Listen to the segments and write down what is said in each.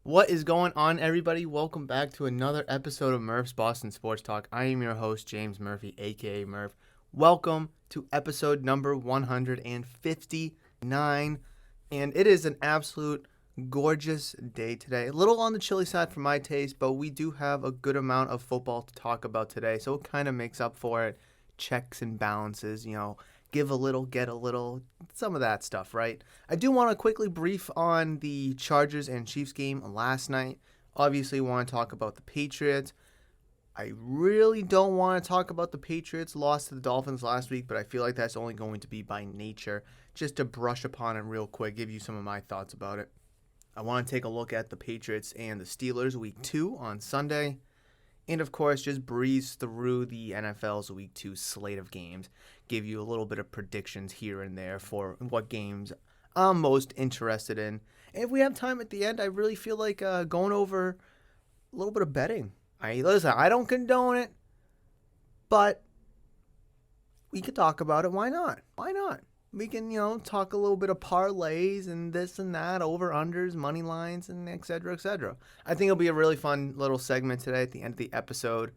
What is going on, everybody? Welcome back to another episode of Murph's Boston Sports Talk. I am your host, James Murphy, aka Murph. Welcome to episode number 159, and it is an absolute gorgeous day today. A little on the chilly side for my taste, but we do have a good amount of football to talk about today, so it kind of makes up for it. Checks and balances, give a little, get a little, some of that stuff, right? I do want to quickly brief on the Chargers and Chiefs game last night. Obviously, want to talk about the Patriots. I really don't want to talk about the Patriots' loss to the Dolphins last week, but I feel like that's only going to be by nature. Just to brush upon it real quick, give you some of my thoughts about it. I want to take a look at the Patriots and the Steelers week 2 on Sunday. And, of course, just breeze through the NFL's Week 2 slate of games. Give you a little bit of predictions here and there for what games I'm most interested in. And if we have time at the end, I really feel like going over a little bit of betting. Listen, I don't condone it, but we could talk about it. Why not? Why not? We can, talk a little bit of parlays and this and that, over-unders, money lines, and et cetera, et cetera. I think it'll be a really fun little segment today at the end of the episode.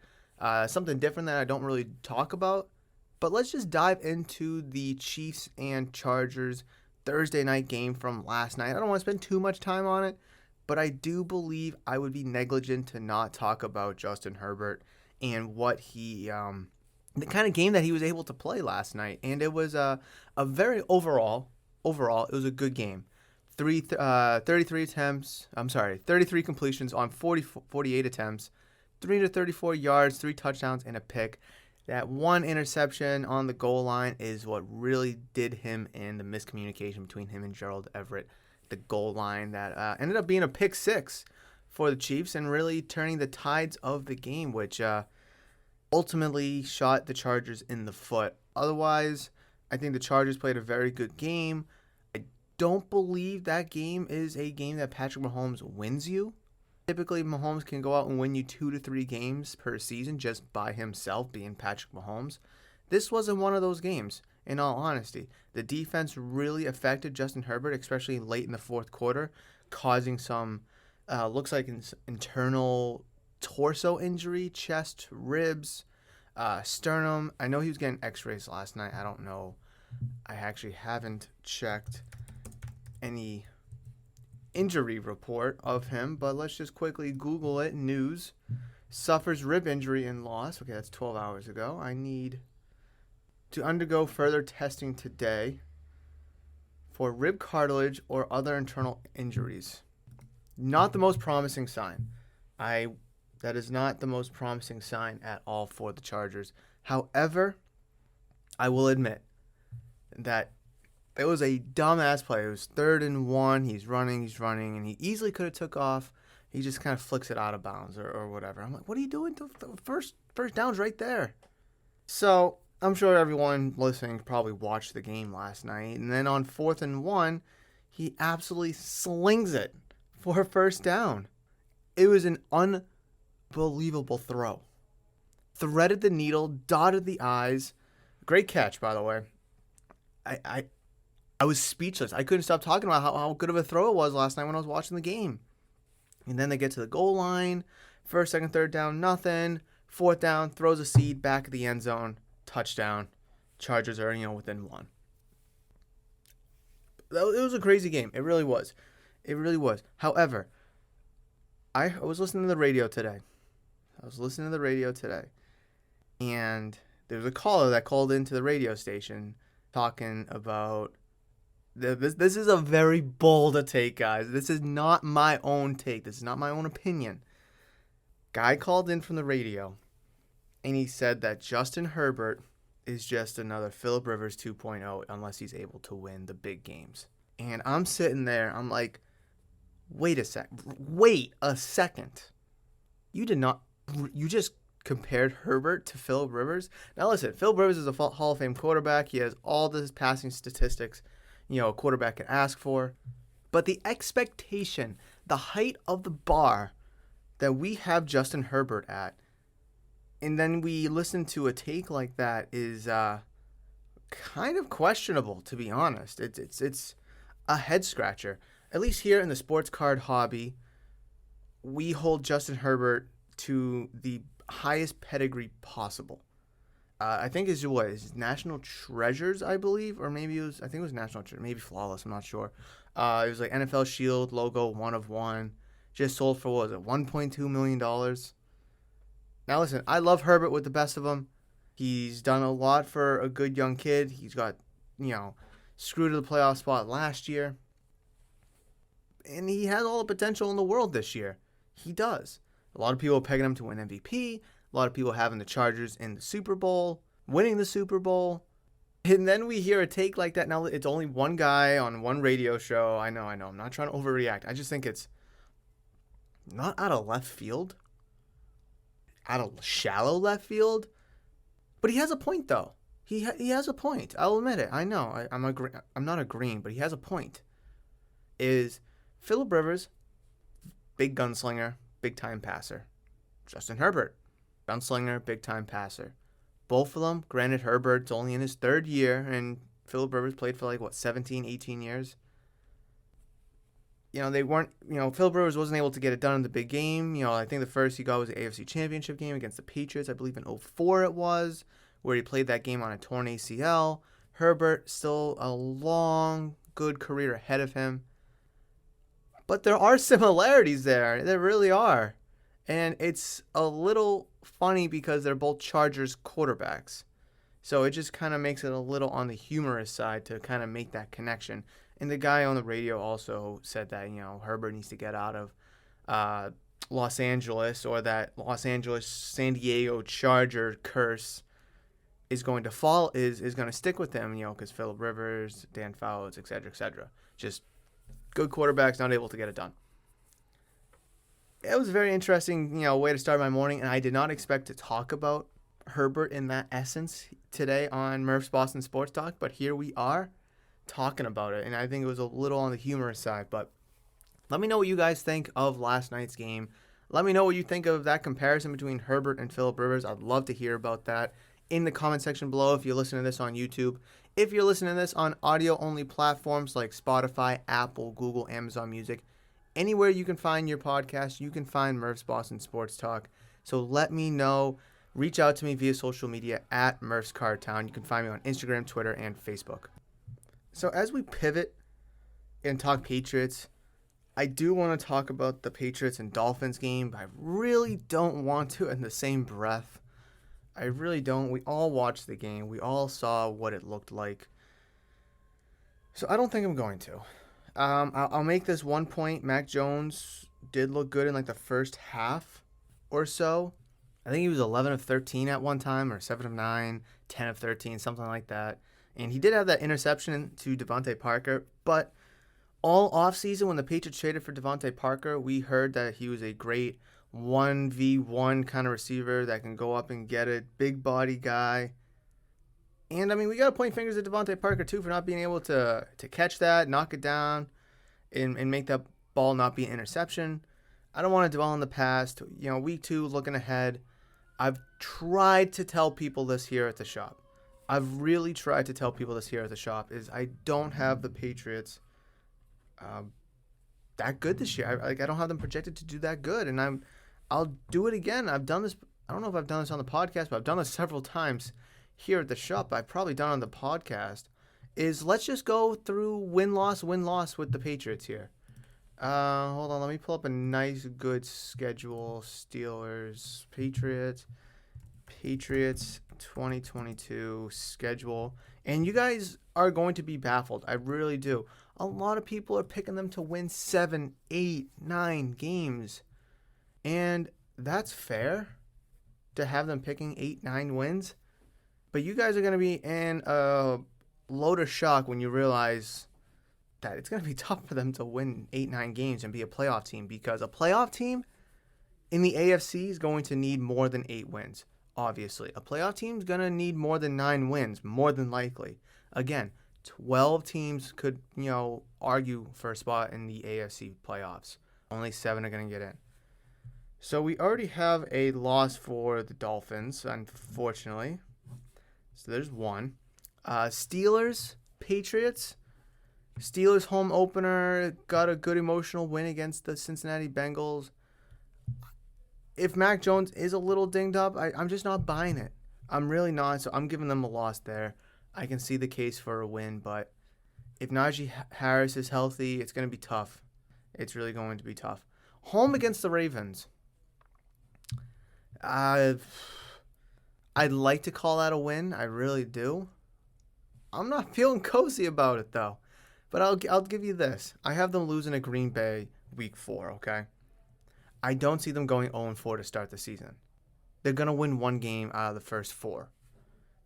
Something different that I don't really talk about. But let's just dive into the Chiefs and Chargers Thursday night game from last night. I don't want to spend too much time on it, but I do believe I would be negligent to not talk about Justin Herbert and what he... the kind of game that he was able to play last night. And it was a very overall, it was a good game. 33 completions on 48 attempts, 334 yards, 3 touchdowns, and a pick. That one interception on the goal line is what really did him in, the miscommunication between him and Gerald Everett. The goal line that ended up being a pick 6 for the Chiefs and really turning the tides of the game, which... ultimately shot the Chargers in the foot. Otherwise, I think the Chargers played a very good game. I don't believe that game is a game that Patrick Mahomes wins you. Typically, Mahomes can go out and win you 2 to 3 games per season just by himself, being Patrick Mahomes. This wasn't one of those games, in all honesty. The defense really affected Justin Herbert, especially late in the fourth quarter, causing some, looks like internal torso injury, chest, ribs, sternum. I know he was getting x-rays last night. I don't know. I actually haven't checked any injury report of him, but let's just quickly Google it. News. Suffers rib injury and loss. Okay, that's 12 hours ago. I need to undergo further testing today for rib cartilage or other internal injuries. Not the most promising sign. That is not the most promising sign at all for the Chargers. However, I will admit that it was a dumbass play. It was 3rd and 1. He's running, and he easily could have took off. He just kind of flicks it out of bounds or whatever. I'm like, what are you doing? The first down's right there. So I'm sure everyone listening probably watched the game last night. And then on 4th and 1, he absolutely slings it for a first down. It was an unbelievable throw. Threaded the needle, dotted the I's. Great catch, by the way. I was speechless. I couldn't stop talking about how good of a throw it was last night when I was watching the game. And then they get to the goal line. 1st, 2nd, 3rd down, nothing. 4th down, throws a seed back of the end zone. Touchdown. Chargers are, within 1. It was a crazy game. It really was. However, I was listening to the radio today. And there was a caller that called into the radio station talking about this is a very bold take, guys. This is not my own take. This is not my own opinion. Guy called in from the radio, and he said that Justin Herbert is just another Philip Rivers 2.0 unless he's able to win the big games. And I'm sitting there, I'm like, wait a second. You just compared Herbert to Philip Rivers? Now listen, Philip Rivers is a Hall of Fame quarterback. He has all the passing statistics, a quarterback can ask for. But the expectation, the height of the bar that we have Justin Herbert at, and then we listen to a take like that is kind of questionable, to be honest. It's a head scratcher. At least here in the sports card hobby, we hold Justin Herbert to the highest pedigree possible. I think it's what is National Treasures, I believe, or maybe I think it was National Treasures, maybe Flawless, I'm not sure. It was like NFL Shield logo, 1 of 1, just sold for what was it, $1.2 million. Now listen, I love Herbert with the best of them. He's done a lot for a good young kid. He's got, screwed to the playoff spot last year, and he has all the potential in the world this year. He does. A lot of people are pegging him to win MVP. A lot of people having the Chargers in the Super Bowl, winning the Super Bowl. And then we hear a take like that. Now, it's only one guy on one radio show. I know. I'm not trying to overreact. I just think it's not out of left field, out of shallow left field. But he has a point, though. He has a point. I'll admit it. I know. I'm not agreeing, but he has a point. Is Phillip Rivers, big gunslinger, big-time passer. Justin Herbert, gunslinger, big-time passer. Both of them, granted Herbert's only in his third year, and Phillip Rivers played for 17, 18 years. They weren't, Phillip Rivers wasn't able to get it done in the big game. I think the first he got was the AFC Championship game against the Patriots, I believe in 2004 it was, where he played that game on a torn ACL. Herbert, still a long, good career ahead of him. But there are similarities there. There really are. And it's a little funny because they're both Chargers quarterbacks. So it just kind of makes it a little on the humorous side to kind of make that connection. And the guy on the radio also said that, Herbert needs to get out of Los Angeles, or that Los Angeles San Diego Charger curse is going to fall, is going to stick with them, because Phillip Rivers, Dan Fouts, etc. Just good quarterbacks not able to get it done. It was a very interesting, way to start my morning, and I did not expect to talk about Herbert in that essence today on Murph's Boston Sports Talk, but here we are talking about it, and I think it was a little on the humorous side. But let me know what you guys think of last night's game. Let me know what you think of that comparison between Herbert and Phillip Rivers. I'd love to hear about that in the comment section below if you're listening to this on YouTube. If you're listening to this on audio-only platforms like Spotify, Apple, Google, Amazon Music, anywhere you can find your podcast, you can find Murph's Boston Sports Talk. So let me know. Reach out to me via social media at Murph's Cardtown. You can find me on Instagram, Twitter, and Facebook. So as we pivot and talk Patriots, I do want to talk about the Patriots and Dolphins game, but I really don't want to in the same breath. I really don't. We all watched the game. We all saw what it looked like. So I don't think I'm going to. I'll make this one point. Mac Jones did look good in the first half or so. I think he was 11 of 13 at one time, or 7 of 9, 10 of 13, something like that. And he did have that interception to Devontae Parker. But all offseason, when the Patriots traded for Devontae Parker, we heard that he was a great 1v1 kind of receiver that can go up and get it, big body guy. And, we got to point fingers at Devontae Parker, too, for not being able to catch that, knock it down, and make that ball not be an interception. I don't want to dwell on the past. Week 2, looking ahead, I've tried to tell people this here at the shop. I've really tried to tell people this here at the shop, is I don't have the Patriots that good this year. I don't have them projected to do that good, and I'll do it again. I've done this. I don't know if I've done this on the podcast, but I've done this several times here at the shop. I've probably done it on the podcast. Is let's just go through win-loss with the Patriots here. Hold on, let me pull up a nice, good schedule. Steelers, Patriots 2022 schedule. And you guys are going to be baffled. I really do. A lot of people are picking them to win 7, 8, 9 games. And that's fair to have them picking 8, 9 wins. But you guys are going to be in a load of shock when you realize that it's going to be tough for them to win 8, 9 games and be a playoff team, because a playoff team in the AFC is going to need more than 8 wins, obviously. A playoff team is going to need more than 9 wins, more than likely. Again, 12 teams could, argue for a spot in the AFC playoffs. Only 7 are going to get in. So we already have a loss for the Dolphins, unfortunately. So there's one. Steelers, Patriots. Steelers home opener, got a good emotional win against the Cincinnati Bengals. If Mac Jones is a little dinged up, I'm just not buying it. I'm really not. So I'm giving them a loss there. I can see the case for a win, but if Najee Harris is healthy, it's going to be tough. It's really going to be tough. Home against the Ravens. I'd like to call that a win. I really do. I'm not feeling cozy about it, though. But I'll give you this. I have them losing at Green Bay week 4, okay? I don't see them going 0-4 to start the season. They're going to win one game out of the first 4.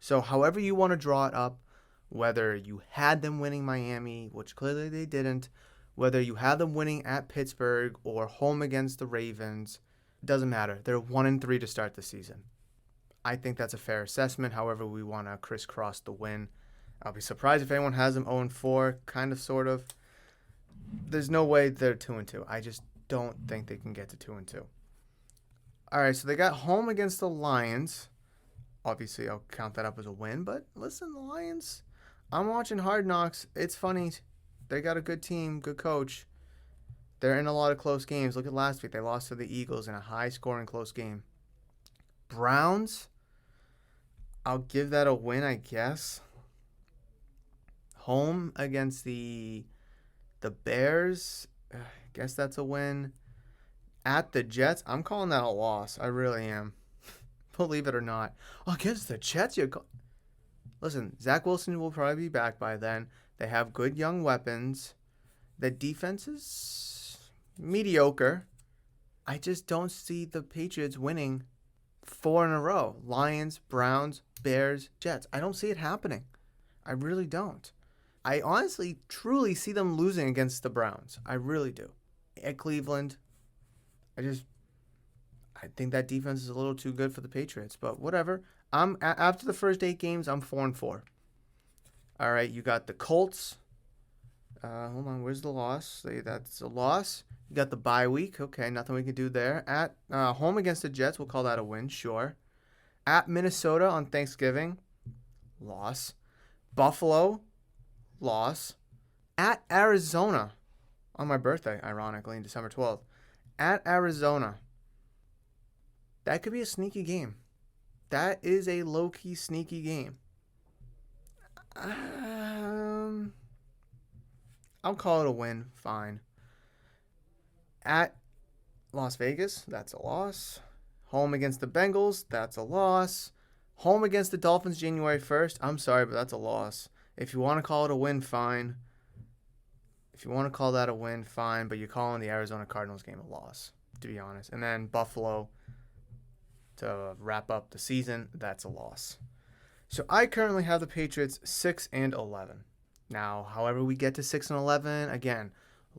So however you want to draw it up, whether you had them winning Miami, which clearly they didn't, whether you had them winning at Pittsburgh or home against the Ravens, it doesn't matter. They're 1-3 to start the season. I think that's a fair assessment. However we want to crisscross the win. I'll be surprised if anyone has them 0-4, kind of, sort of. There's no way they're 2-2. I just don't think they can get to 2-2. All right, so they got home against the Lions. Obviously, I'll count that up as a win. But listen, the Lions, I'm watching Hard Knocks. It's funny. They got a good team, good coach. They're in a lot of close games. Look at last week. They lost to the Eagles in a high-scoring close game. Browns, I'll give that a win, I guess. Home against the Bears, I guess that's a win. At the Jets, I'm calling that a loss. I really am. Believe it or not. Against the Jets, listen, Zach Wilson will probably be back by then. They have good young weapons. The defense is mediocre. I just don't see the Patriots winning 4 in a row. Lions, Browns, Bears, Jets. I don't see it happening. I really don't. I honestly, truly see them losing against the Browns. I really do. At Cleveland, I think that defense is a little too good for the Patriots. But whatever. After the first 8 games, I'm 4-4. All right, you got the Colts. Hold on, where's the loss? That's a loss. You got the bye week. Okay, nothing we can do there. At home against the Jets, we'll call that a win, sure. At Minnesota on Thanksgiving, loss. Buffalo, loss. At Arizona on my birthday, ironically, on December 12th. At Arizona. That could be a sneaky game. That is a low-key sneaky game. I'll call it a win. Fine. At Las Vegas, that's a loss. Home against the Bengals, that's a loss. Home against the Dolphins January 1st, I'm sorry, but that's a loss. If you want to call it a win, fine. If you want to call that a win, fine. But you're calling the Arizona Cardinals game a loss, to be honest. And then Buffalo to wrap up the season, that's a loss. So I currently have the Patriots 6-11. Now, however we get to 6-11, again,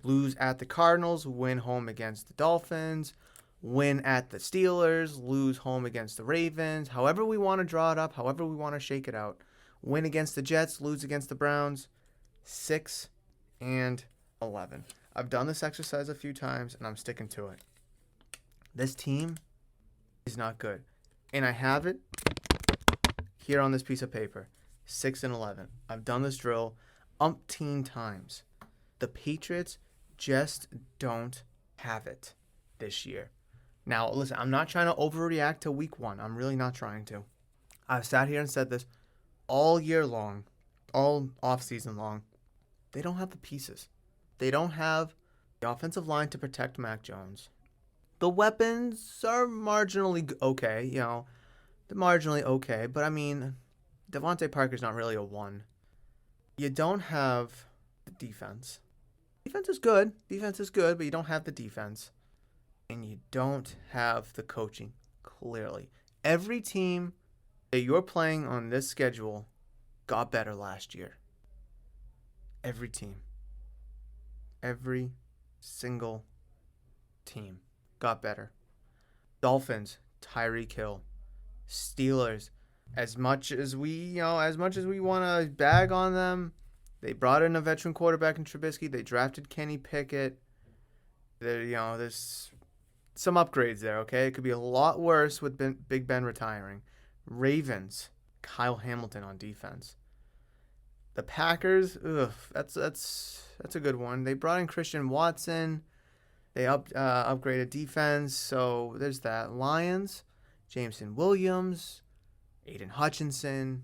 lose at the Cardinals, win home against the Dolphins, win at the Steelers, lose home against the Ravens. However we want to draw it up, however we want to shake it out. Win against the Jets, lose against the Browns, 6-11. I've done this exercise a few times, and I'm sticking to it. This team is not good. And I have it here on this piece of paper. 6-11. I've done this drill umpteen times. The Patriots just don't have it this year. Now, listen, I'm not trying to overreact to week 1. I'm really not trying to. I've sat here and said this all year long, all offseason long. They don't have the pieces. They don't have the offensive line to protect Mac Jones. The weapons are marginally okay, they're marginally okay. But, I mean, Devontae Parker's not really a 1. You don't have the defense. Defense is good, but you don't have the defense. And you don't have the coaching, clearly. Every team that you're playing on this schedule got better last year. Every team. Every single team got better. Dolphins, Tyreek Hill. Steelers, as much as we want to bag on them, they brought in a veteran quarterback in Trubisky. They drafted Kenny Pickett. There's some upgrades there, okay? It could be a lot worse with Big Ben retiring. Ravens, Kyle Hamilton on defense. The Packers, that's a good one. They brought in Christian Watson. They upgraded defense, so there's that. Lions, Jameson Williams, Aiden Hutchinson.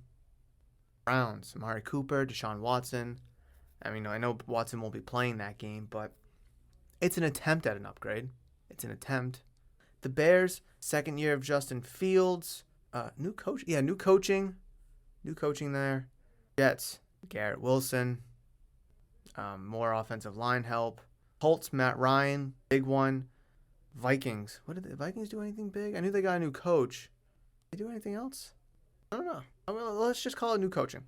Browns, Amari Cooper, Deshaun Watson. I mean, I know Watson won't be playing that game, but it's an attempt at an upgrade. It's an attempt. The Bears, second year of Justin Fields. New coach. Yeah, new coaching. New coaching there. Jets, Garrett Wilson. More offensive line help. Colts, Matt Ryan. Big one. Vikings. What did the Vikings do anything big? I knew they got a new coach. Did they do anything else? I don't know. Let's just call it new coaching.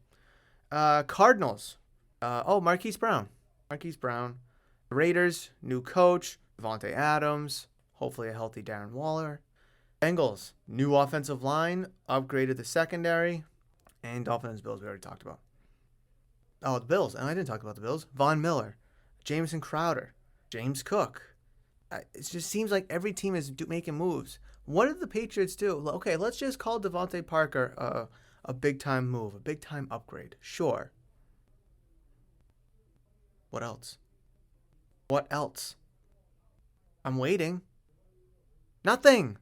Cardinals. Marquise Brown. Marquise Brown. Raiders, new coach. Devontae Adams. Hopefully a healthy Darren Waller. Bengals, new offensive line. Upgraded the secondary. And Dolphins, Bills, we already talked about. Oh, the Bills. And I didn't talk about the Bills. Von Miller. Jamison Crowder. James Cook. It just seems like every team is making moves. What did the Patriots do? Okay, let's just call Devontae Parker a big-time move, a big-time upgrade. Sure. What else? What else? I'm waiting. Nothing.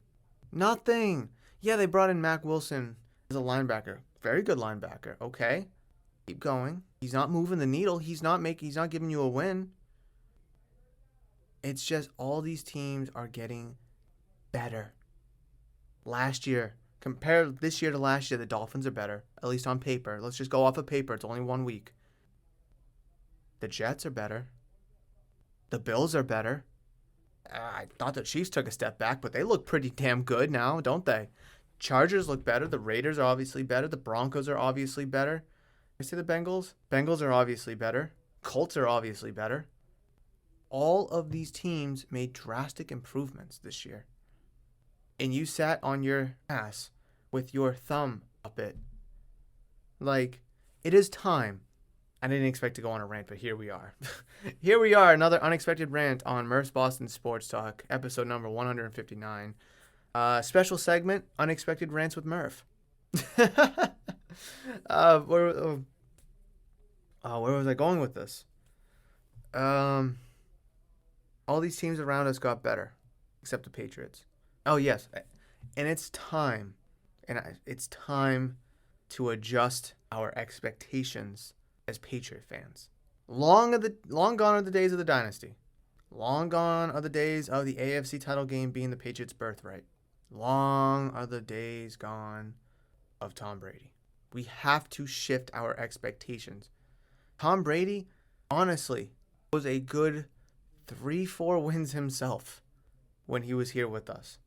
Yeah, they brought in Mac Wilson as a linebacker. Very good linebacker. Okay. Keep going. He's not moving the needle. He's not giving you a win. It's just all these teams are getting better. Last year, compare this year to last year, the Dolphins are better, at least on paper. Let's just go off of paper. It's only 1 week. The Jets are better. The Bills are better. I thought the Chiefs took a step back, but they look pretty damn good now, don't they? Chargers look better. The Raiders are obviously better. The Broncos are obviously better. I see the Bengals. Bengals are obviously better. Colts are obviously better. All of these teams made drastic improvements this year. And you sat on your ass with your thumb up it. Like, it is time. I didn't expect to go on a rant, but here we are. Here we are, another unexpected rant on Murph's Boston Sports Talk, episode number 159. Special segment, Unexpected Rants with Murph. Where was I going with this? All these teams around us got better, except the Patriots. Oh, yes. And it's time. It's time to adjust our expectations as Patriot fans. Long gone are the days of the dynasty. Long gone are the days of the AFC title game being the Patriots' birthright. Long are the days gone of Tom Brady. We have to shift our expectations. Tom Brady, honestly, was a good 3-4 wins himself when he was here with us.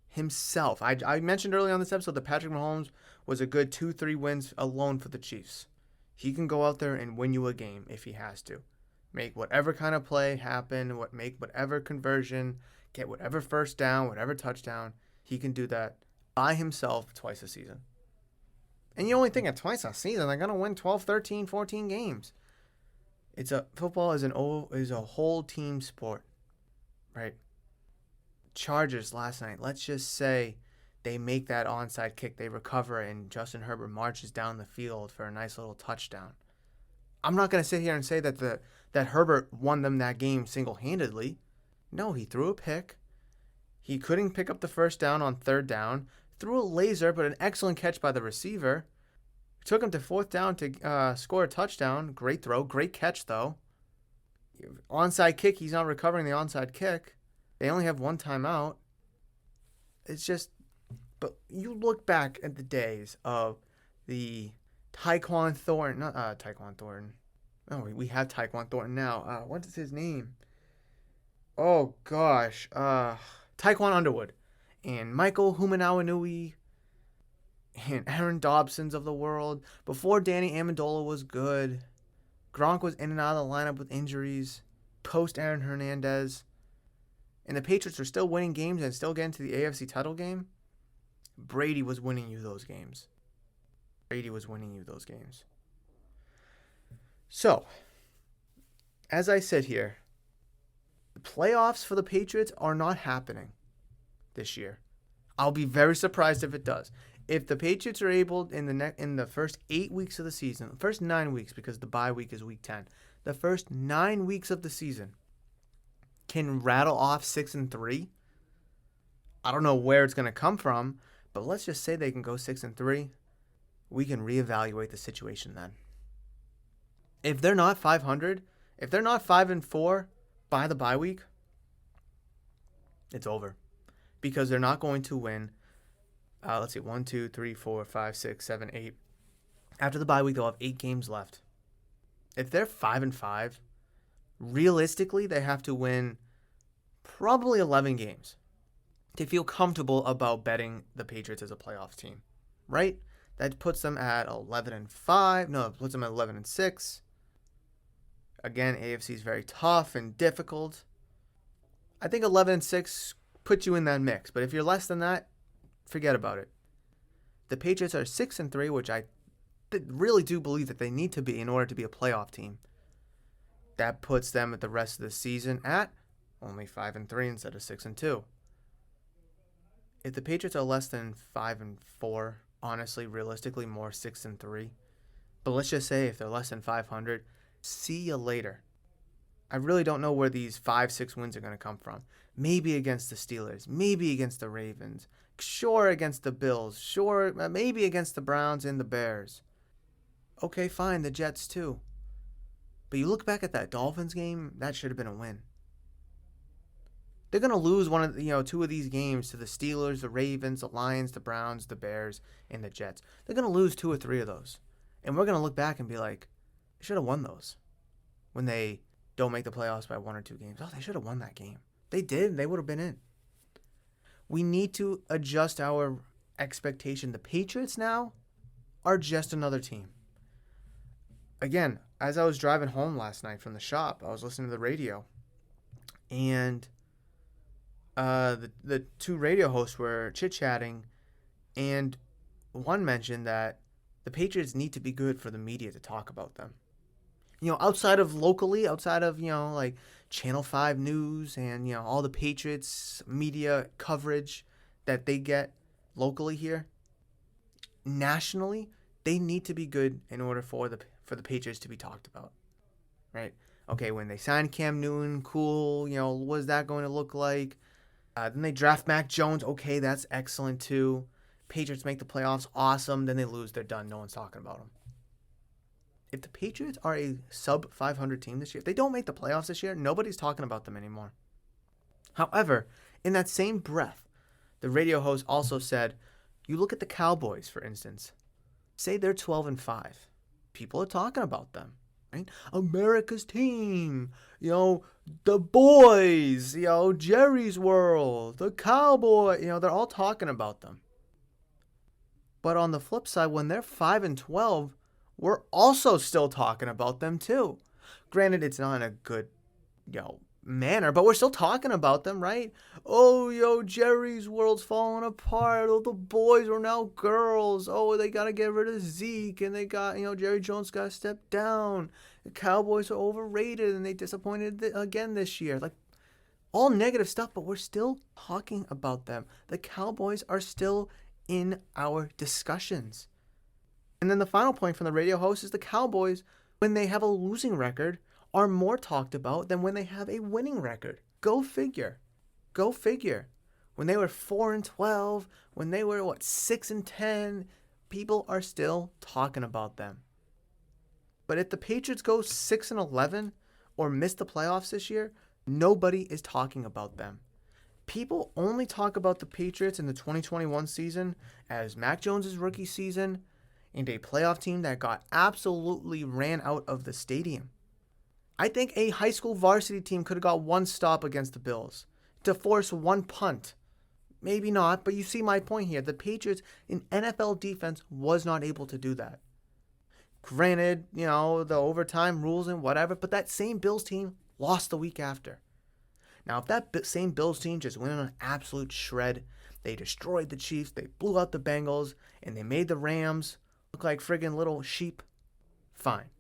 Himself. I mentioned earlier on this episode that Patrick Mahomes was a good 2-3 wins alone for the Chiefs. He can go out there and win you a game if he has to. Make whatever kind of play happen, make whatever conversion, get whatever first down, whatever touchdown. He can do that by himself twice a season. And you only think of twice a season, they're going to win 12, 13, 14 games. Football is a whole team sport, right? Chargers last night, let's just say they make that onside kick, they recover, and Justin Herbert marches down the field for a nice little touchdown. I'm not going to sit here and say that Herbert won them that game single-handedly. No, he threw a pick. He couldn't pick up the first down on third down. Threw a laser, but an excellent catch by the receiver. Took him to fourth down to score a touchdown. Great throw. Great catch, though. Onside kick, he's not recovering the onside kick. They only have one timeout. It's just... But you look back at the days of the Tyquan Thornton... Not Tyquan Thornton. Oh, we have Tyquan Thornton now. What is his name? Oh, gosh. Tyquan Underwood. And Michael Humanawanui. And Aaron Dobsons of the world. Before Danny Amendola was good. Gronk was in and out of the lineup with injuries. Post Aaron Hernandez. And the Patriots are still winning games and still getting to the AFC title game. Brady was winning you those games. So, as I said here, the playoffs for the Patriots are not happening this year. I'll be very surprised if it does. If the Patriots are able in the first 8 weeks of the season, first 9 weeks because the bye week is week 10, the first 9 weeks of the season, can rattle off 6-3. I don't know where it's going to come from, but let's just say they can go 6-3. We can reevaluate the situation then. If they're not 500, if they're not 5-4 by the bye week, it's over. Because they're not going to win. Let's see, 1, 2, 3, 4, 5, 6, 7, 8. After the bye week, they'll have 8 games left. If they're 5-5, realistically, they have to win probably 11 games to feel comfortable about betting the Patriots as a playoff team, right? That puts them at 11-5. No, it puts them at 11-6. Again, AFC is very tough and difficult. I think 11-6 puts you in that mix, but if you're less than that, forget about it. The Patriots are 6-3, which I really do believe that they need to be in order to be a playoff team. That puts them at the rest of the season at only 5-3 instead of 6-2. If the Patriots are less than 5-4, honestly, realistically, more 6-3. But let's just say if they're less than 500, see you later. I really don't know where these 5-6 wins are going to come from. Maybe against the Steelers, maybe against the Ravens, sure against the Bills, sure maybe against the Browns and the Bears. Okay, fine, the Jets too. But you look back at that Dolphins game, that should have been a win. They're going to lose two of these games to the Steelers, the Ravens, the Lions, the Browns, the Bears, and the Jets. They're going to lose 2 or 3 of those. And we're going to look back and be like, they should have won those. When they don't make the playoffs by 1 or 2 games. Oh, they should have won that game. They did. They would have been in. We need to adjust our expectation. The Patriots now are just another team. Again, as I was driving home last night from the shop, I was listening to the radio. And the 2 radio hosts were chit-chatting. And one mentioned that the Patriots need to be good for the media to talk about them. Outside of locally, outside of, like Channel 5 News and, all the Patriots media coverage that they get locally here, nationally, they need to be good in order for the Patriots to be talked about, right? Okay, when they signed Cam Newton, cool, what is that going to look like? Then they draft Mac Jones, okay, that's excellent too. Patriots make the playoffs, awesome, then they lose, they're done, no one's talking about them. If the Patriots are a sub-500 team this year, if they don't make the playoffs this year, nobody's talking about them anymore. However, in that same breath, the radio host also said, you look at the Cowboys, for instance. Say they're 12-5. People are talking about them, right? America's team, the boys, Jerry's World, the Cowboy, they're all talking about them. But on the flip side, when they're 5-12, we're also still talking about them too. Granted, it's not in a good, manner, but we're still talking about them, right? Oh, Jerry's World's falling apart. Oh, the boys are now girls. Oh, they got to get rid of Zeke, and they got, Jerry Jones got to step down. The Cowboys are overrated, and they disappointed again this year. Like, all negative stuff, but we're still talking about them. The Cowboys are still in our discussions. And then the final point from the radio host is the Cowboys, when they have a losing record, are more talked about than when they have a winning record. Go figure. Go figure. When they were 4-12, when they were, 6-10, people are still talking about them. But if the Patriots go 6-11 or miss the playoffs this year, nobody is talking about them. People only talk about the Patriots in the 2021 season as Mac Jones' rookie season, and a playoff team that got absolutely ran out of the stadium. I think a high school varsity team could have got 1 stop against the Bills to force 1 punt. Maybe not, but you see my point here. The Patriots in NFL defense was not able to do that. Granted, the overtime rules and whatever, but that same Bills team lost the week after. Now, if that same Bills team just went on an absolute shred, they destroyed the Chiefs, they blew out the Bengals, and they made the Rams look like friggin' little sheep, fine.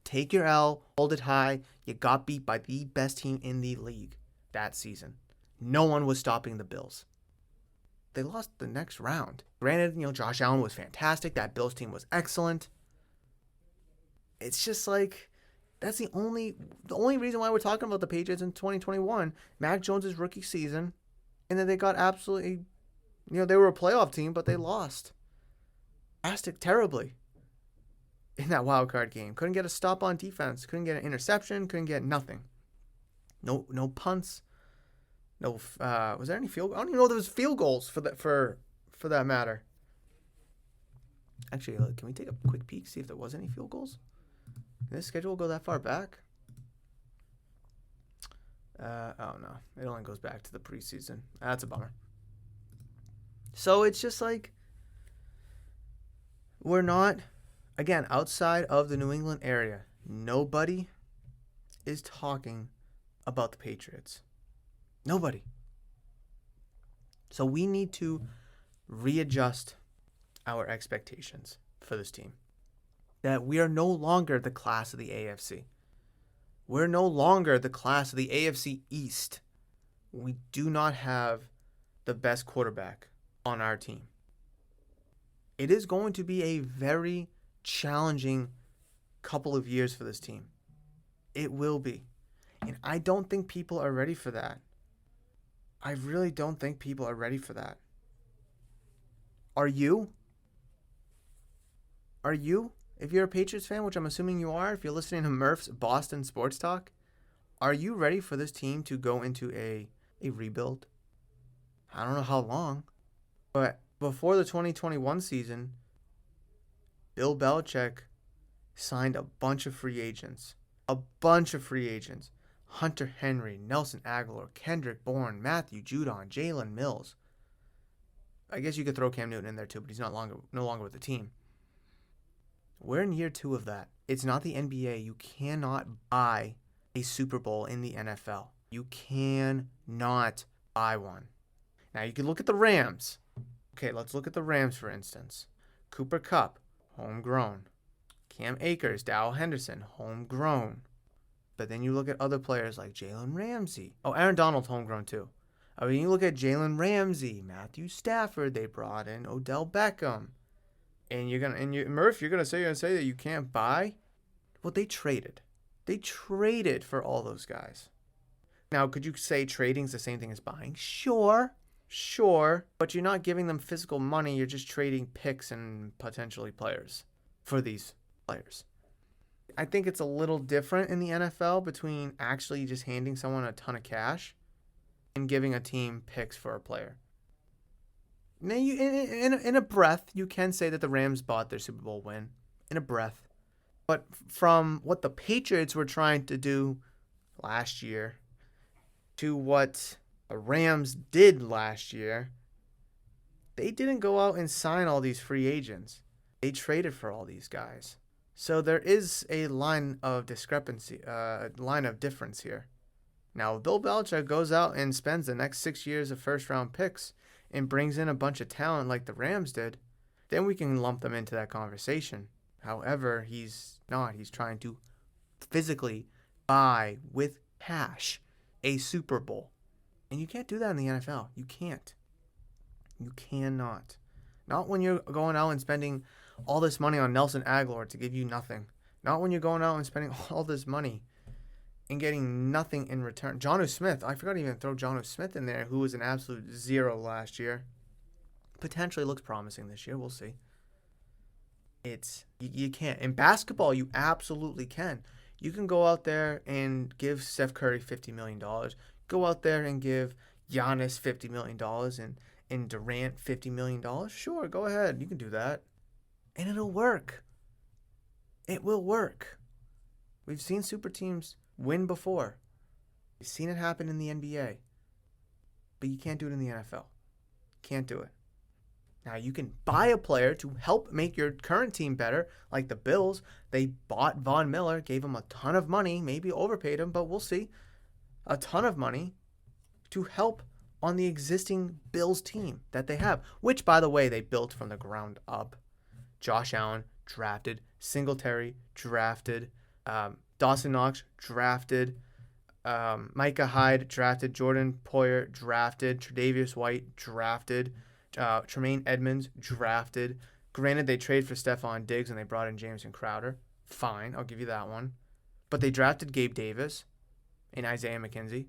Take your L, hold it high. You got beat by the best team in the league that season. No one was stopping the Bills. They lost the next round. Granted, Josh Allen was fantastic. That Bills team was excellent. It's just like, That's the only reason why we're talking about the Patriots in 2021. Mac Jones' rookie season, and then they got absolutely, they were a playoff team, but they lost terribly in that wild card game. Couldn't get a stop on defense. Couldn't get an interception. Couldn't get nothing. No punts. No. Was there any field? I don't even know if there was field goals for that matter. Actually, can we take a quick peek, see if there was any field goals? Can this schedule go that far back? Oh no, it only goes back to the preseason. That's a bummer. So it's just like, we're not, again, outside of the New England area, nobody is talking about the Patriots. Nobody. So we need to readjust our expectations for this team. That we are no longer the class of the AFC. We're no longer the class of the AFC East. We do not have the best quarterback on our team. It is going to be a very challenging couple of years for this team. It will be. And I don't think people are ready for that. I really don't think people are ready for that. Are you? Are you? If you're a Patriots fan, which I'm assuming you are, if you're listening to Murph's Boston Sports Talk, are you ready for this team to go into a rebuild? I don't know how long, but before the 2021 season, Bill Belichick signed a bunch of free agents. Hunter Henry, Nelson Aguilar, Kendrick Bourne, Matthew Judon, Jalen Mills. I guess you could throw Cam Newton in there too, but he's no longer with the team. We're in year 2 of that. It's not the NBA. You cannot buy a Super Bowl in the NFL. You cannot buy one. Now, you can look at the Rams. Okay, let's look at the Rams, for instance. Cooper Kupp, homegrown. Cam Akers, Darrell Henderson, homegrown. But then you look at other players like Jalen Ramsey. Oh, Aaron Donald's homegrown too. I mean, you look at Jalen Ramsey, Matthew Stafford. They brought in Odell Beckham. And Murph, you're gonna say that you can't buy? Well, they traded. They traded for all those guys. Now, could you say trading's the same thing as buying? Sure. But you're not giving them physical money. You're just trading picks and potentially players for these players. I think it's a little different in the NFL between actually just handing someone a ton of cash and giving a team picks for a player. Now, in a breath, you can say that the Rams bought their Super Bowl win. In a breath. But from what the Patriots were trying to do last year to what the Rams did last year, they didn't go out and sign all these free agents. They traded for all these guys. So there is a line of discrepancy, a line of difference here. Now, if Bill Belichick goes out and spends the next 6 years of first-round picks and brings in a bunch of talent like the Rams did, then we can lump them into that conversation. However, he's not. He's trying to physically buy with cash a Super Bowl. And you can't do that in the NFL. You can't. You cannot. Not when you're going out and spending all this money on Nelson Aguilar to give you nothing. Not when you're going out and spending all this money and getting nothing in return. Jonnu Smith, I forgot to even throw Jonnu Smith in there, who was an absolute zero last year. Potentially looks promising this year. We'll see. You can't. In basketball, you absolutely can. You can go out there and give Steph Curry $50 million. Go out there and give Giannis $50 million and Durant $50 million. Sure, go ahead. You can do that. And it'll work. It will work. We've seen super teams win before. We've seen it happen in the NBA. But you can't do it in the NFL. Can't do it. Now, you can buy a player to help make your current team better, like the Bills. They bought Von Miller, gave him a ton of money, maybe overpaid him, but we'll see. A ton of money to help on the existing Bills team that they have, which, by the way, they built from the ground up. Josh Allen, drafted. Singletary, drafted. Dawson Knox, drafted. Micah Hyde, drafted. Jordan Poyer, drafted. Tre'Davious White, drafted. Tremaine Edmonds, drafted. Granted, they traded for Stephon Diggs and they brought in Jameson Crowder. Fine, I'll give you that one. But they drafted Gabe Davis and Isaiah McKenzie.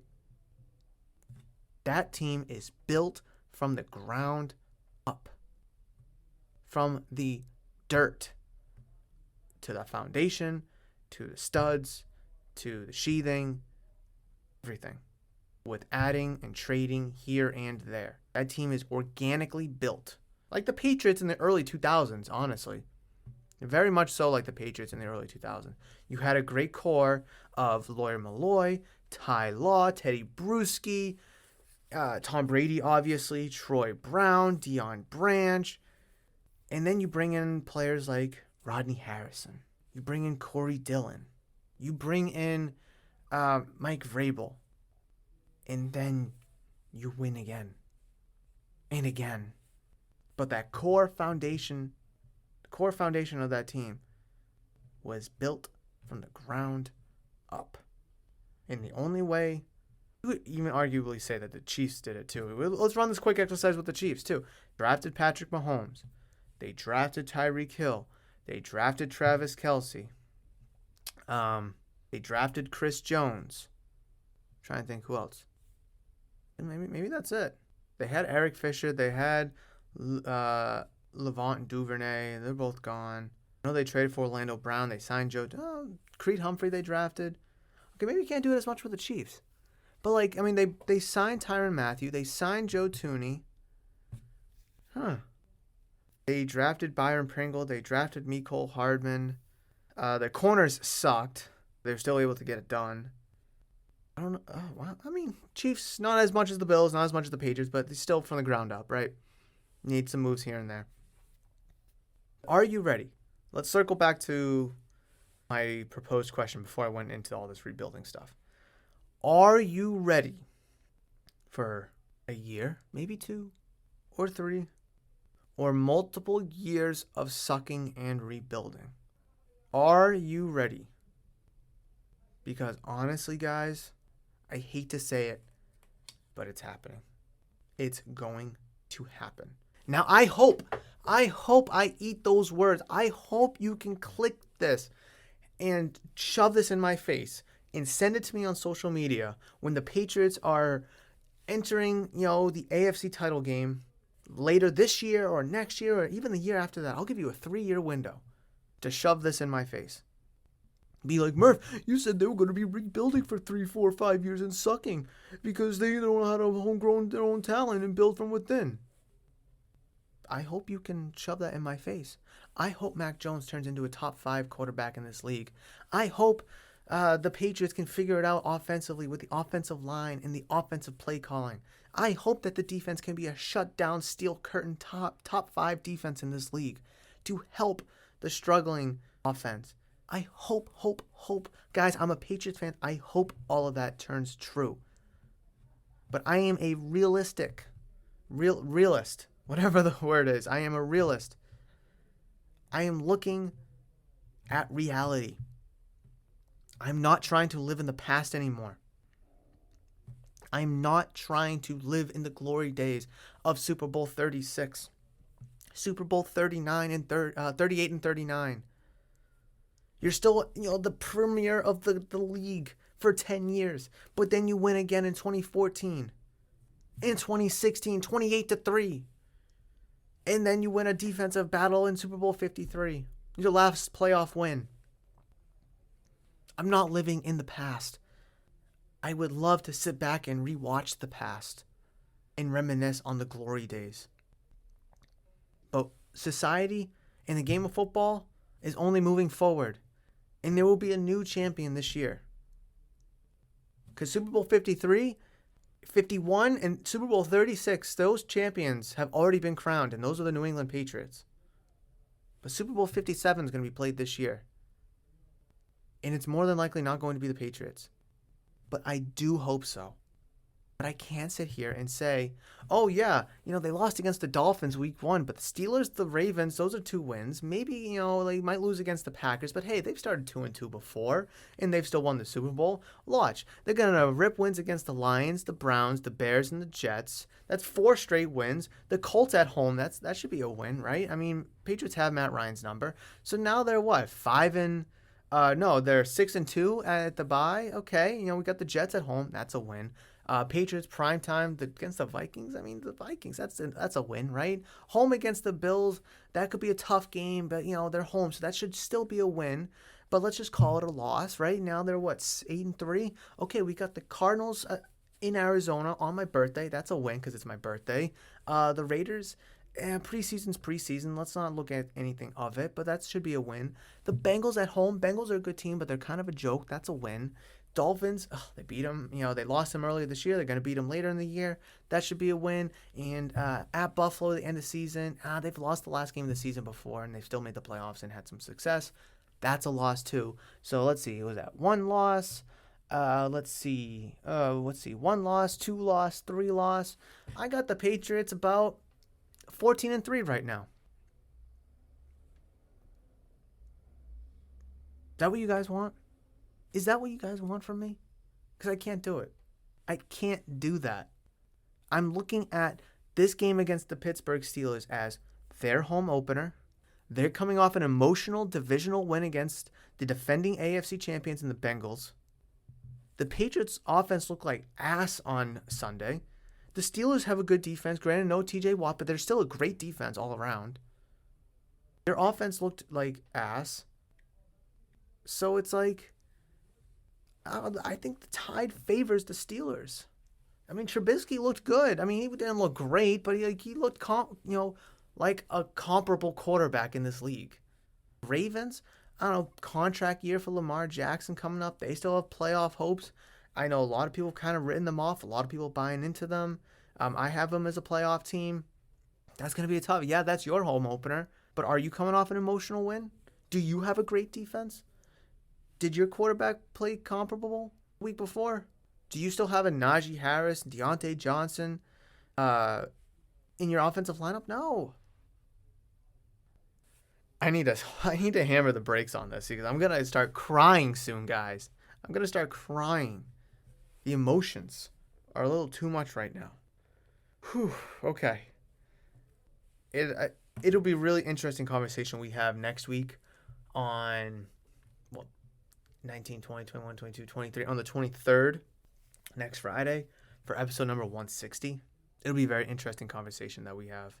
That team is built from the ground up. From the dirt to the foundation, to the studs, to the sheathing, everything. With adding and trading here and there. That team is organically built. Like the Patriots in the early 2000s, honestly. Very much so like the Patriots in the early 2000s. You had a great core of Lawyer Malloy, Ty Law, Teddy Bruschi, Tom Brady, obviously, Troy Brown, Deion Branch. And then you bring in players like Rodney Harrison. You bring in Corey Dillon. You bring in Mike Vrabel. And then you win again. And again. But that core foundation of that team was built from the ground up. And the only way, you could even arguably say that the Chiefs did it too. Let's run this quick exercise with the Chiefs too. Drafted Patrick Mahomes. They drafted Tyreek Hill. They drafted Travis Kelce. They drafted Chris Jones. I'm trying to think who else. And maybe that's it. They had Eric Fisher. They had Levant Duvernay. They're both gone. I know they traded for Orlando Brown. They signed Creed Humphrey they drafted. Okay, maybe you can't do it as much with the Chiefs. But, they signed Tyrann Mathieu. They signed Joe Thuney. They drafted Byron Pringle. They drafted Mecole Hardman. The corners sucked. They were still able to get it done. I don't know. Oh, wow. Chiefs, not as much as the Bills, not as much as the Patriots, but they're still from the ground up, right? Need some moves here and there. Are you ready? Let's circle back to my proposed question before I went into all this rebuilding stuff. Are you ready for a year, maybe 2 or 3, or multiple years of sucking and rebuilding? Are you ready? Because honestly, guys, I hate to say it, but it's happening. It's going to happen. Now, I hope I eat those words. I hope you can click this and shove this in my face and send it to me on social media when the Patriots are entering, the AFC title game later this year or next year or even the year after that. I'll give you a 3-year window to shove this in my face. Be like, Murph, you said they were going to be rebuilding for 3, 4, 5 years and sucking because they don't know how to homegrown their own talent and build from within. I hope you can shove that in my face. I hope Mac Jones turns into a top 5 quarterback in this league. I hope the Patriots can figure it out offensively with the offensive line and the offensive play calling. I hope that the defense can be a shutdown, steel curtain top 5 defense in this league to help the struggling offense. I hope. Guys, I'm a Patriots fan. I hope all of that turns true. But I am a realist. Whatever the word is. I am a realist. I am looking at reality. I'm not trying to live in the past anymore. I'm not trying to live in the glory days of Super Bowl 36, Super Bowl 39 and 38 and 39. You're still, the premier of the league for 10 years, but then you win again in 2014, in 2016, 28-3. And then you win a defensive battle in Super Bowl 53. Your last playoff win. I'm not living in the past. I would love to sit back and rewatch the past and reminisce on the glory days. But society and the game of football is only moving forward. And there will be a new champion this year. Because Super Bowl 53, 51, and Super Bowl 36, those champions have already been crowned, and those are the New England Patriots. But Super Bowl 57 is going to be played this year. And it's more than likely not going to be the Patriots. But I do hope so. But I can't sit here and say, oh yeah, they lost against the Dolphins week 1, but the Steelers, the Ravens, those are 2 wins. Maybe, they might lose against the Packers, but hey, they've started 2-2 before, and they've still won the Super Bowl. Watch, they're going to rip wins against the Lions, the Browns, the Bears, and the Jets. That's 4 straight wins. The Colts at home, that should be a win, right? Patriots have Matt Ryan's number. So now they're what, 5-4 No, they're 6-2 at the bye. Okay, we got the Jets at home. That's a win. Patriots prime time against the Vikings. I mean, the Vikings. That's a win, right? Home against the Bills. That could be a tough game, but they're home, so that should still be a win. But let's just call it a loss, right? Now they're what, 8-3. Okay, we got the Cardinals in Arizona on my birthday. That's a win because it's my birthday. The Raiders. Preseason's preseason. Let's not look at anything of it, but that should be a win. The Bengals at home. Bengals are a good team, but they're kind of a joke. That's a win. Dolphins, they beat them. They lost them earlier this year. They're going to beat them later in the year. That should be a win. And at Buffalo, at the end of the season, they've lost the last game of the season before, and they've still made the playoffs and had some success. That's a loss too. So let's see. What was that? One loss. Let's see. One loss, two loss, three loss. I got the Patriots about 14-3 right now. Is that what you guys want? Is that what you guys want from me? Because I can't do it. I can't do that. I'm looking at this game against the Pittsburgh Steelers as their home opener. They're coming off an emotional divisional win against the defending AFC champions in the Bengals. The Patriots' offense looked like ass on Sunday. The Steelers have a good defense. Granted, no TJ Watt, but they're still a great defense all around. Their offense looked like ass. So it's like, I think the tide favors the Steelers. I mean, Trubisky looked good. I mean, he didn't look great, but he looked like a comparable quarterback in this league. Ravens, I don't know, contract year for Lamar Jackson coming up. They still have playoff hopes. I know a lot of people have kind of written them off. A lot of people buying into them. I have them as a playoff team. That's going to be a tough. Yeah, that's your home opener. But are you coming off an emotional win? Do you have a great defense? Did your quarterback play comparable week before? Do you still have a Najee Harris, Deontay Johnson in your offensive lineup? No. I need to hammer the brakes on this because I'm going to start crying soon, guys. I'm going to start crying. The emotions are a little too much right now. Whew, okay. It'll be a really interesting conversation we have next week on 19, 20, 21, 22, 23, on the 23rd, next Friday, for episode number 160. It'll be a very interesting conversation that we have.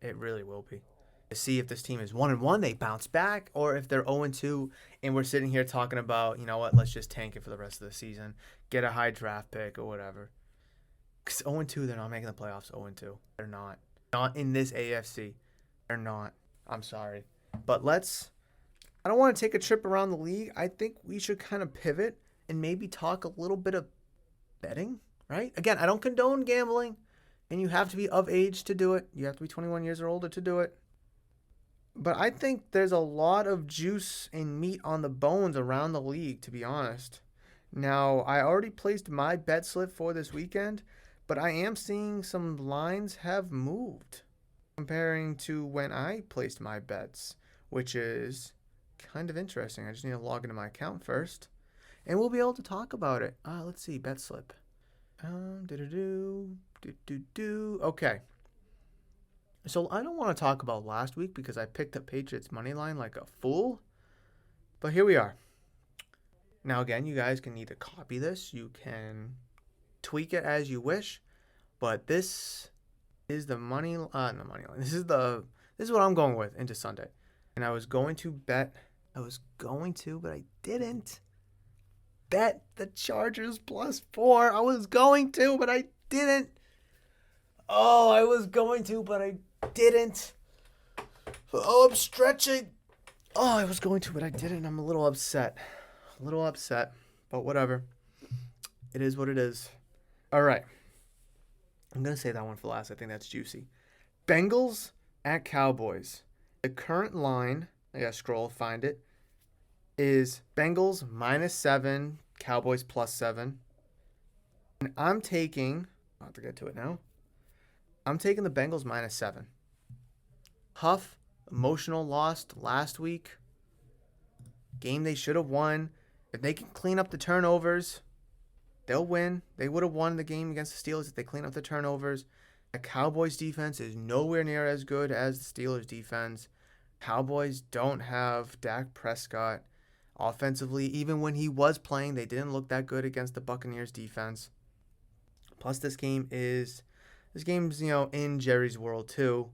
It really will be. To see if this team is 1-1, they bounce back, or if they're 0-2, and we're sitting here talking about, let's just tank it for the rest of the season, get a high draft pick or whatever. Because 0-2, they're not making the playoffs. 0-2, they're not. Not in this AFC. They're not. I'm sorry. But I don't want to take a trip around the league. I think we should kind of pivot and maybe talk a little bit of betting, right? Again, I don't condone gambling, and you have to be of age to do it. You have to be 21 years or older to do it. But I think there's a lot of juice and meat on the bones around the league, to be honest. Now, I already placed my bet slip for this weekend, but I am seeing some lines have moved comparing to when I placed my bets, which is kind of interesting. I just need to log into my account first, and we'll be able to talk about it. Let's see, bet slip. Okay. So I don't want to talk about last week because I picked up Patriots money line like a fool. But here we are. Now again, you guys can either copy this, you can tweak it as you wish, but this is the money line. This is what I'm going with into Sunday. And I was going to, but I didn't bet the Chargers +4. I was going to, but I didn't. Oh, I was going to, but I didn't. Oh, I'm stretching. Oh, I was going to, but I didn't. I'm a little upset. But whatever. It is what it is. All right. I'm going to say that one for last. I think that's juicy. Bengals at Cowboys. The current line, I got to scroll, find it, is Bengals -7, Cowboys +7. And I'm taking, I'll have to get to it now. I'm taking the Bengals -7. Huff, emotional loss last week. Game they should have won. If they can clean up the turnovers, they'll win. They would have won the game against the Steelers if they clean up the turnovers. The Cowboys defense is nowhere near as good as the Steelers defense. Cowboys don't have Dak Prescott. Offensively, even when he was playing, they didn't look that good against the Buccaneers defense. Plus, this game's in Jerry's world too.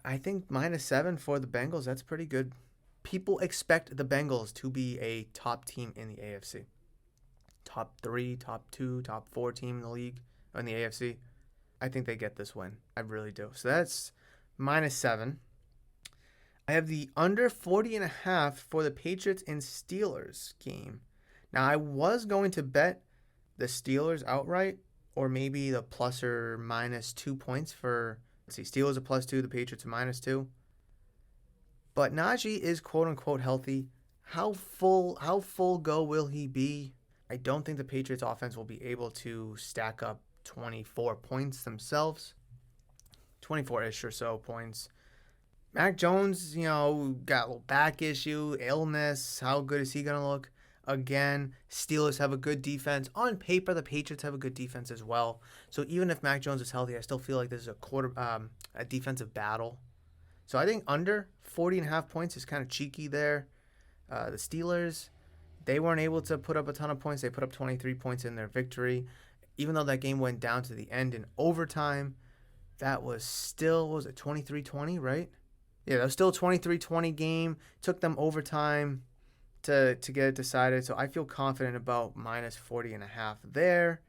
I think -7 for the Bengals. That's pretty good. People expect the Bengals to be a top team in the AFC. Top 3, top 2, top 4 team in the league, in the AFC. I think they get this win. I really do. So that's -7. I have the under 40.5 for the Patriots and Steelers game. Now, I was going to bet the Steelers outright, or maybe the plus or -2 points for, let's see, Steelers are +2, the Patriots are -2. But Najee is quote unquote healthy. How full go will he be? I don't think the Patriots offense will be able to stack up 24 points themselves. 24-ish or so points. Mac Jones, got a little back issue, illness. How good is he going to look? Again, Steelers have a good defense. On paper, the Patriots have a good defense as well. So even if Mac Jones is healthy, I still feel like this is a defensive battle. So I think under 40.5 points is kind of cheeky there. The Steelers, they weren't able to put up a ton of points. They put up 23 points in their victory. Even though that game went down to the end in overtime, that was still, what was it, 23-20, right? Yeah, that was still a 23-20 game. Took them overtime to get it decided. So I feel confident about -40.5 there.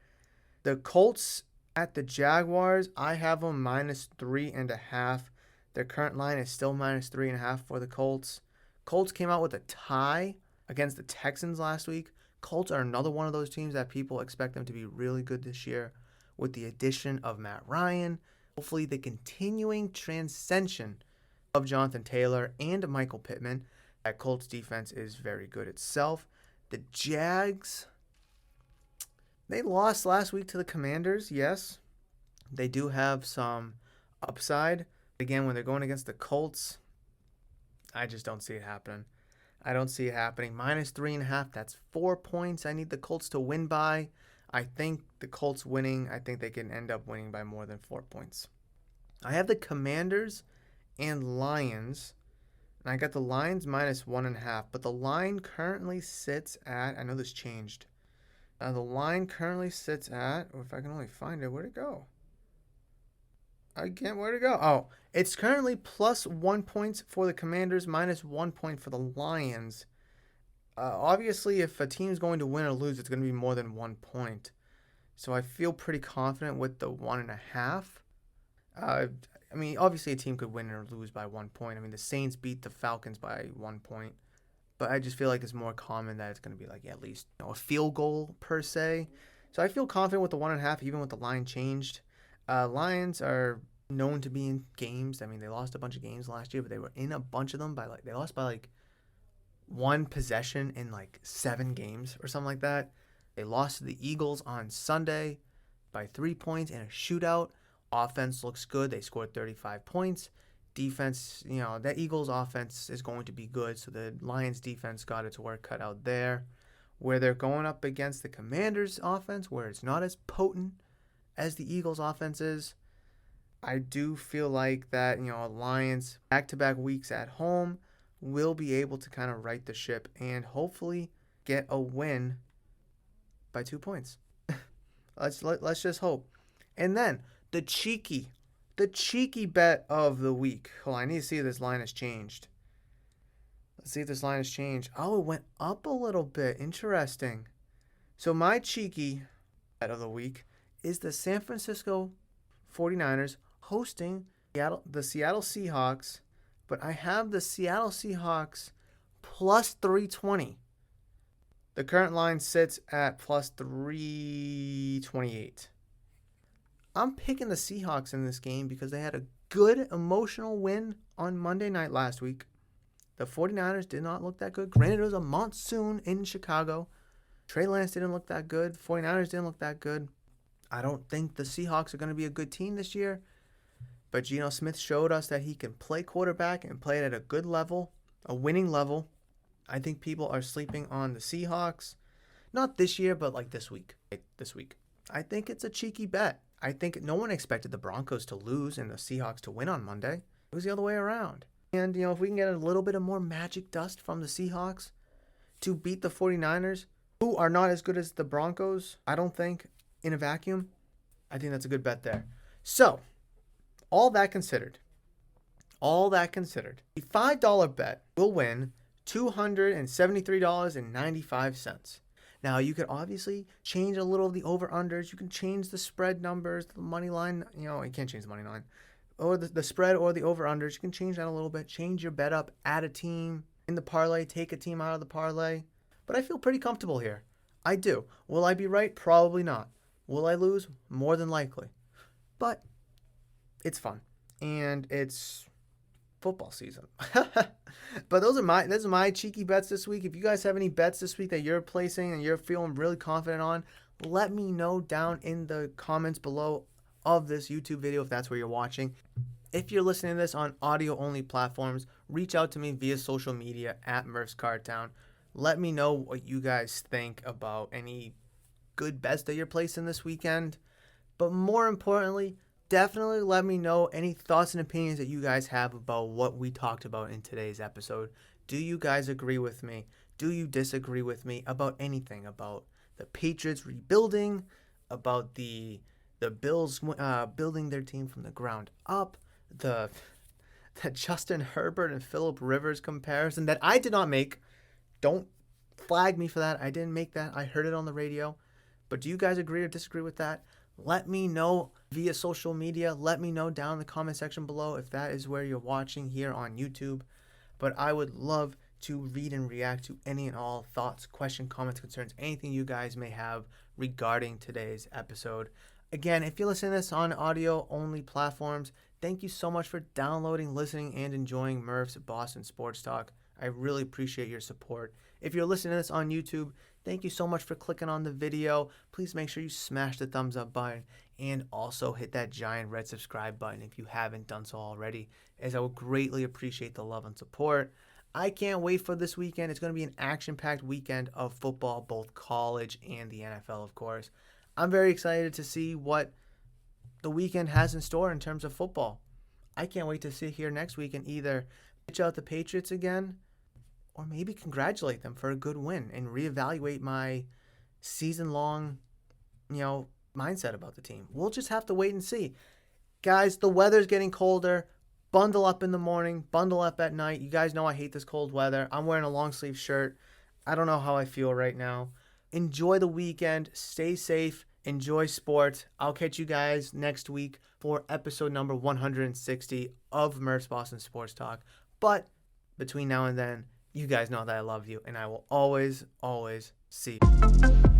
The Colts at the Jaguars, I have them -3.5. Their current line is still -3.5 for the Colts. Colts came out with a tie against the Texans last week. Colts are another one of those teams that people expect them to be really good this year with the addition of Matt Ryan. Hopefully the continuing transcension of Jonathan Taylor and Michael Pittman. That Colts defense is very good itself. The Jags, they lost last week to the Commanders, yes. They do have some upside. Again, when they're going against the Colts, I just don't see it happening. I don't see it happening. -3.5, that's 4 points. I need the Colts to win by. I think the Colts winning, I think they can end up winning by more than 4 points. I have the Commanders and Lions, and I got the Lions -1.5, but the line currently sits at, I know this changed. The line currently sits at, if I can only find it, where'd it go? Again, where'd it go? Oh, it's currently +1 points for the Commanders, -1 point for the Lions. Obviously, if a team's going to win or lose, it's going to be more than 1 point. So I feel pretty confident with the 1.5. Obviously a team could win or lose by 1 point. The Saints beat the Falcons by 1 point. But I just feel like it's more common that it's going to be like at least a field goal per se. So I feel confident with the 1.5, even with the line changed. Lions are known to be in games. They lost a bunch of games last year, but they were in a bunch of them they lost by 1 possession in 7 games or something like that. They lost to the Eagles on Sunday by 3 points in a shootout. Offense looks good. They scored 35 points. Defense, that Eagles offense is going to be good. So the Lions defense got its work cut out there. Where they're going up against the Commanders offense, where it's not as potent as the Eagles offense is, I do feel like that, Lions back-to-back weeks at home will be able to kind of right the ship and hopefully get a win by 2 points. Let's just hope. And then the cheeky bet of the week. Hold on, I need to see if this line has changed. Let's see if this line has changed. Oh, it went up a little bit. Interesting. So my cheeky bet of the week is the San Francisco 49ers hosting the Seattle Seahawks, but I have the Seattle Seahawks +320. The current line sits at +328. I'm picking the Seahawks in this game because they had a good emotional win on Monday night last week. The 49ers did not look that good. Granted, it was a monsoon in Chicago. Trey Lance didn't look that good. 49ers didn't look that good. I don't think the Seahawks are going to be a good team this year. But Geno Smith showed us that he can play quarterback and play it at a good level, a winning level. I think people are sleeping on the Seahawks. Not this year, but this week. I think it's a cheeky bet. I think no one expected the Broncos to lose and the Seahawks to win on Monday. It was the other way around. And, if we can get a little bit of more magic dust from the Seahawks, to beat the 49ers, who are not as good as the Broncos, I don't think, in a vacuum. I think that's a good bet there. So, all that considered, a $5 bet will win $273.95. Now, you could obviously change a little of the over-unders. You can change the spread numbers, the money line. You can't change the money line. Or the spread or the over-unders. You can change that a little bit. Change your bet up. Add a team in the parlay. Take a team out of the parlay. But I feel pretty comfortable here. I do. Will I be right? Probably not. Will I lose? More than likely. But it's fun. And it's football season. But those are my cheeky bets this week. If you guys have any bets this week that you're placing and you're feeling really confident on, let me know down in the comments below of this YouTube video if that's where you're watching. If you're listening to this on audio only platforms, reach out to me via social media at Murph's Cardtown. Let me know what you guys think about any good bets that you're placing this weekend. But more importantly, definitely let me know any thoughts and opinions that you guys have about what we talked about in today's episode. Do you guys agree with me? Do you disagree with me about anything? About the Patriots rebuilding? About the Bills building their team from the ground up? The Justin Herbert and Philip Rivers comparison that I did not make. Don't flag me for that. I didn't make that. I heard it on the radio. But do you guys agree or disagree with that? Let me know via social media. Let me know down in the comment section below if that is where you're watching here on YouTube. But I would love to read and react to any and all thoughts, questions, comments, concerns, anything you guys may have regarding today's episode. Again, if you're listening to this on audio-only platforms, thank you so much for downloading, listening, and enjoying Murph's Boston Sports Talk. I really appreciate your support. If you're listening to this on YouTube, thank you so much for clicking on the video. Please make sure you smash the thumbs up button and also hit that giant red subscribe button if you haven't done so already, as I would greatly appreciate the love and support. I can't wait for this weekend. It's going to be an action-packed weekend of football, both college and the NFL, of course. I'm very excited to see what the weekend has in store in terms of football. I can't wait to sit here next week and either pitch out the Patriots again or maybe congratulate them for a good win and reevaluate my season-long, mindset about the team. We'll just have to wait and see. Guys, the weather's getting colder. Bundle up in the morning, bundle up at night. You guys know I hate this cold weather. I'm wearing a long-sleeve shirt. I don't know how I feel right now. Enjoy the weekend. Stay safe. Enjoy sports. I'll catch you guys next week for episode number 160 of Murph's Boston Sports Talk. But between now and then, you guys know that I love you, and I will always, always see you.